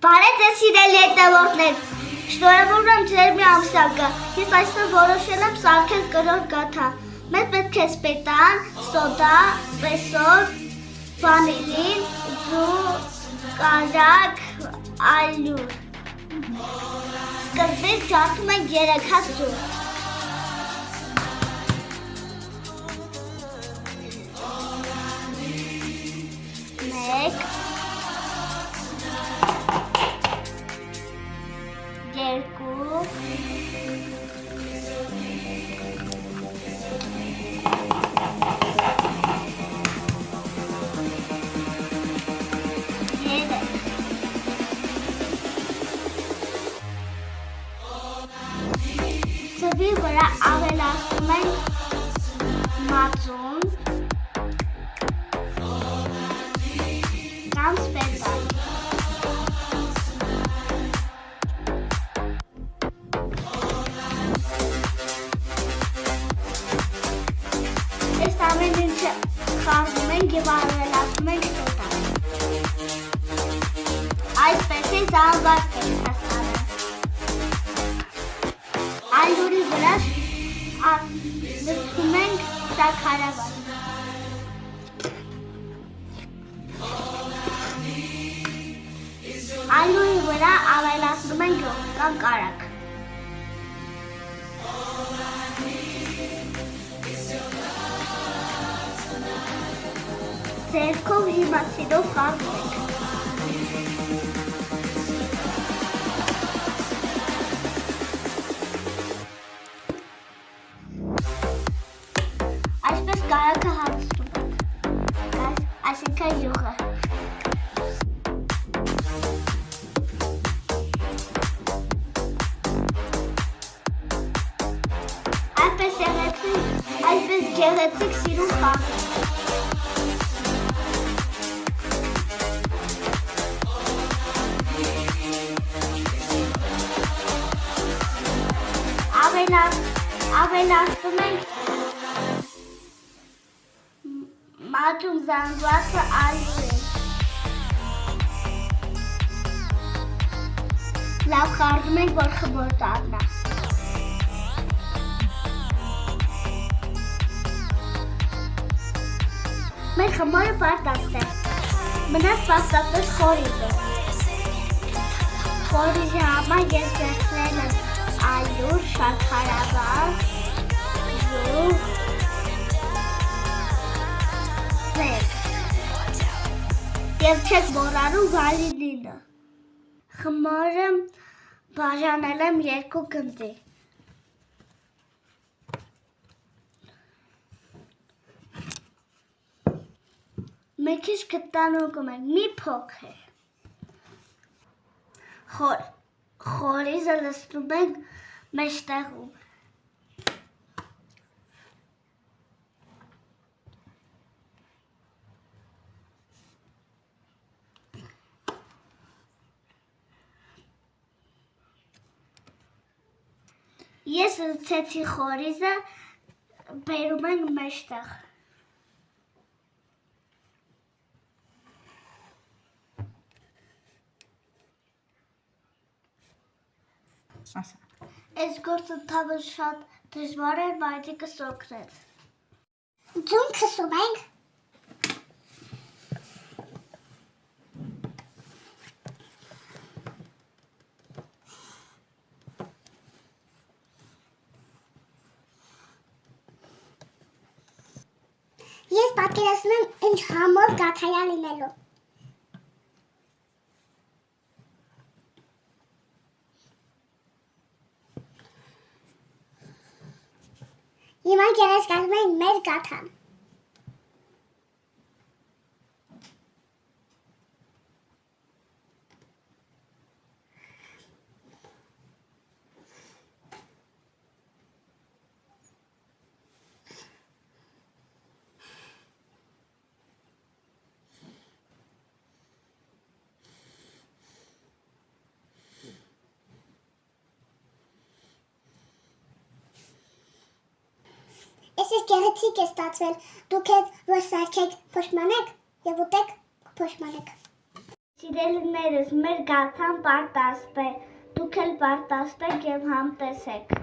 Բարև ձեզ սիրելի հետևորդներ, շնորհավորում եմ ձեր մի ամսակը, ես այսօր որոշել եմ սարքել կրոր գաթա, մեզ պետք է սպետան, սոդա, պեսոր, վանիլին, ձու, կարագ, ալյուր, սկզբից ջարդում ենք 3 հատ ձու, մեկ, երկու, երեք, ձվի վրա ավելացնում ենք մածուն կամ սպետան, այս ամեն ինչը խառնում ենք և ավելացնում ենք սոդան, այսպես է զանգված ենք հասարել, ալյուրի վրա լցնում ենք շաքարավազ, ալյուրի վրա ավելացնում ենք ջուր կամ կարագ, ձեռքով հիմա սիրով խառնում ենք, այսպես կարագը հարցնում ենք, այսինքն յուղը, այսպես գեղեցիկ սիրուն խառնում ավելացնում ենք մածուն զանգվածը ալյուրին, լավ խառնում ենք, որ խմոր դառնա, մեր խմորը պարտաստ է, մնաց պաստատոց խորիզը, խորիզի համար ես ձեռքնել եմ ալյուր, շաքարավազ, ձու, սեր և չեք մոռանում վանիլինը, խմորը բաժանել եմ 2 գնդի, մի քիչ կտանուկում ենք, մի փոքր, խորիզը լցնում ենք մեջտեղում, ես լցեցի խորիզը, բերում ենք մեջտեղ, Այս գործը թավը շատ դժվար էր, բայց կսօգնեց։ Ձուն քսում ենք։ Ես պատկերացնում եմ ինչ համով գաթայա լինելու։ Հիմա գեղեցկացնում ենք մեր գաթան։ Այսպես գեղեցիկ է ստացվել, դուք էլ որ սարքեք փոշմանեք և ուտեք փոշմանեք։ Սիրելիներս, մեր գաթան պարտաստ է, դուք էլ պարտաստ եք և համտեսեք։